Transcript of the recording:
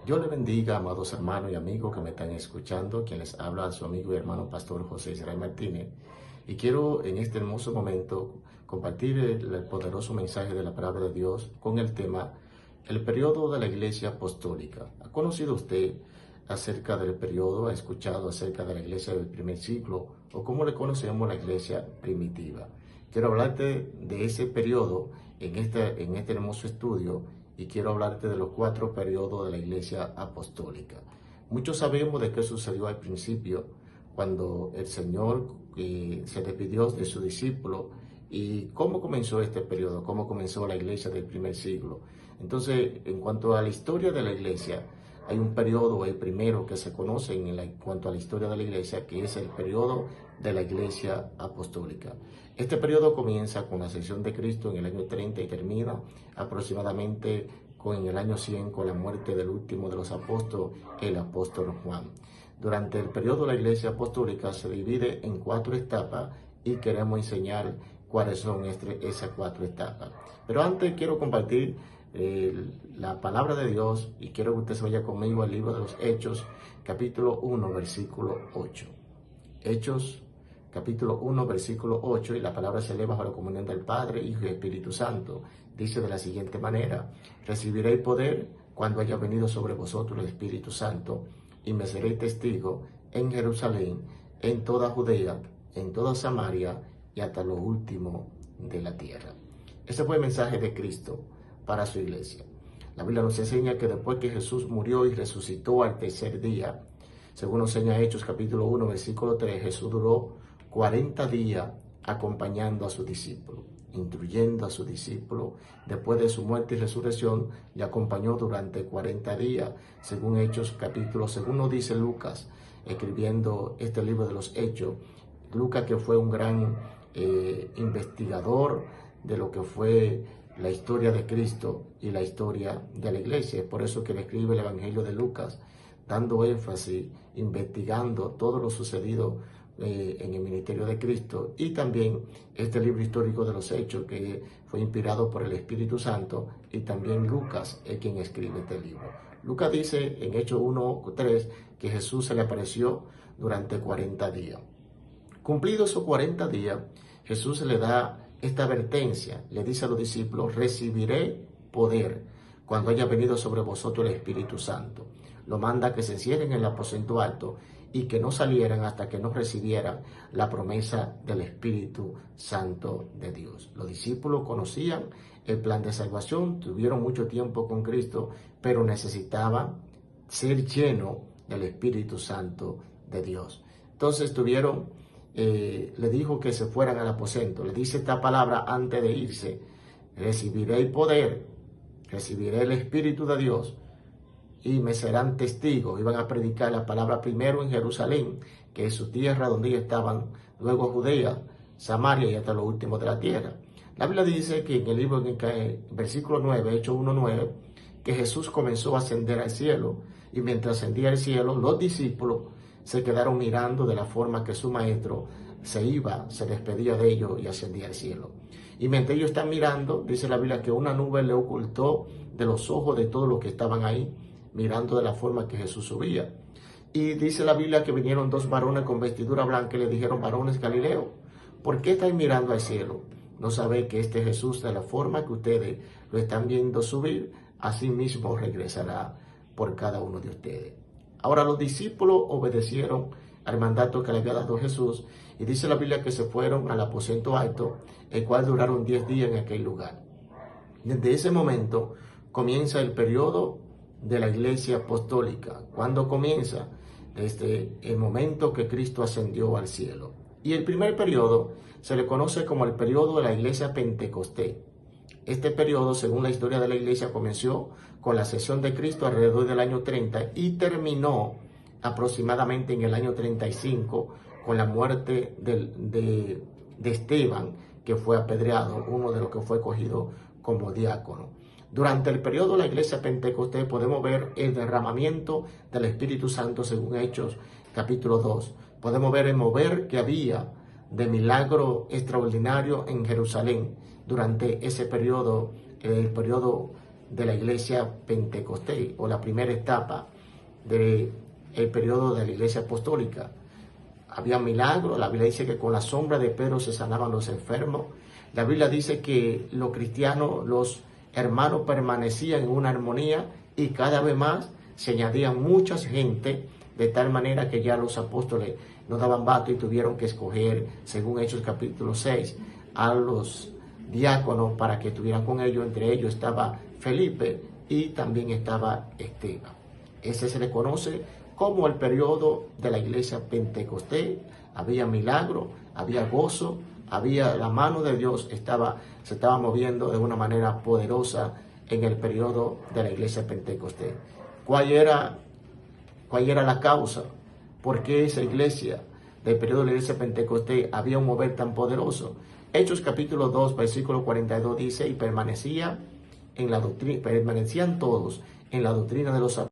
Dios le bendiga, amados hermanos y amigos que me están escuchando, quien les habla su amigo y hermano pastor José Israel Martínez. Y quiero en este hermoso momento compartir el poderoso mensaje de la palabra de Dios con el tema el periodo de la iglesia apostólica. ¿Ha conocido usted acerca del periodo? ¿Ha escuchado acerca de la iglesia del primer siglo o cómo le conocemos la iglesia primitiva? Quiero hablarte de ese periodo en este hermoso estudio y quiero hablarte de los 4 periodos de la iglesia apostólica. Muchos sabemos de qué sucedió al principio, cuando el Señor se despidió de su discípulo y cómo comenzó este periodo, cómo comenzó la iglesia del primer siglo. Entonces, en cuanto a la historia de la iglesia, hay un periodo, el primero que se conoce en cuanto a la historia de la iglesia, que es el periodo de la iglesia apostólica. Este periodo comienza con la ascensión de Cristo en el año 30 y termina aproximadamente en el año 100 con la muerte del último de los apóstoles, el apóstol Juan. Durante el periodo de la iglesia apostólica se divide en 4 etapas y queremos enseñar cuáles son esas 4 etapas. Pero antes quiero compartir la palabra de Dios y quiero que usted se vaya conmigo al libro de los Hechos, capítulo 1, versículo 8. Hechos, capítulo 1, versículo 8, y la palabra se lee bajo la comunión del Padre, Hijo y Espíritu Santo. Dice de la siguiente manera: recibiréis poder cuando haya venido sobre vosotros el Espíritu Santo, y me seréis testigo en Jerusalén, en toda Judea, en toda Samaria y hasta lo último de la tierra. Ese fue el mensaje de Cristo para su iglesia. La Biblia nos enseña que después que Jesús murió y resucitó al tercer día, según nos enseña Hechos capítulo 1, versículo 3, Jesús duró 40 días acompañando a sus discípulos, instruyendo a sus discípulos. Después de su muerte y resurrección, le acompañó durante 40 días, según Hechos capítulo, según nos dice Lucas, escribiendo este libro de los Hechos. Lucas, que fue un gran investigador de lo que fue la historia de Cristo y la historia de la iglesia. Es por eso que le escribe el Evangelio de Lucas, dando énfasis, investigando todo lo sucedido en el ministerio de Cristo, y también este libro histórico de los Hechos, que fue inspirado por el Espíritu Santo, y también Lucas es quien escribe este libro. Lucas dice en Hechos 1:3 que Jesús se le apareció durante 40 días. Cumplidos esos 40 días, Jesús le da esta advertencia, le dice a los discípulos: recibiré poder cuando haya venido sobre vosotros el Espíritu Santo. Lo manda que se encierren en el aposento alto y que no salieran hasta que no recibieran la promesa del Espíritu Santo de Dios. Los discípulos conocían el plan de salvación, tuvieron mucho tiempo con Cristo, pero necesitaban ser llenos del Espíritu Santo de Dios. Entonces le dijo que se fueran al aposento. Le dice esta palabra antes de irse: recibiré el poder, recibiré el Espíritu de Dios y me serán testigos. Iban a predicar la palabra primero en Jerusalén, que es su tierra donde ellos estaban, luego Judea, Samaria y hasta lo último de la tierra. La Biblia dice que en el libro, en el versículo 9, Hechos 1:9, que Jesús comenzó a ascender al cielo, y mientras ascendía al cielo, los discípulos se quedaron mirando de la forma que su maestro se despedía de ellos y ascendía al cielo. Y mientras ellos están mirando, dice la Biblia que una nube le ocultó de los ojos de todos los que estaban ahí, mirando de la forma que Jesús subía. Y dice la Biblia que vinieron 2 varones con vestidura blanca y le dijeron: varones Galileos, ¿por qué estáis mirando al cielo? ¿No sabéis que este Jesús, de la forma que ustedes lo están viendo subir, así mismo regresará por cada uno de ustedes? Ahora los discípulos obedecieron al mandato que le había dado Jesús, y dice la Biblia que se fueron al aposento alto, el cual duraron 10 días en aquel lugar. Desde ese momento comienza el periodo de la iglesia apostólica. ¿Cuándo comienza? Desde el momento que Cristo ascendió al cielo. Y el primer periodo se le conoce como el periodo de la iglesia Pentecostés. Este periodo, según la historia de la iglesia, comenzó con la ascensión de Cristo alrededor del año 30 y terminó aproximadamente en el año 35 con la muerte de Esteban, que fue apedreado, uno de los que fue cogido como diácono. Durante el periodo de la iglesia Pentecostés podemos ver el derramamiento del Espíritu Santo según Hechos capítulo 2. Podemos ver el mover que había de milagro extraordinario en Jerusalén durante ese periodo, el periodo de la iglesia pentecostés, o la primera etapa del periodo de la iglesia apostólica. Había milagros. La Biblia dice que con la sombra de Pedro se sanaban los enfermos. La Biblia dice que los cristianos, los hermanos, permanecían en una armonía, y cada vez más se añadían muchas gente, de tal manera que ya los apóstoles no daban bato y tuvieron que escoger, según Hechos capítulo 6, a los diáconos para que estuvieran con ellos. Entre ellos estaba Felipe y también estaba Esteban. Ese se le conoce como el periodo de la iglesia pentecostés. Había milagro, había gozo, había la mano de Dios, se estaba moviendo de una manera poderosa en el periodo de la iglesia pentecostés. ¿Cuál era la causa? ¿Por qué esa iglesia del periodo de la iglesia pentecostés había un mover tan poderoso? Hechos capítulo 2, versículo 42 dice: y permanecían todos en la doctrina de los apóstoles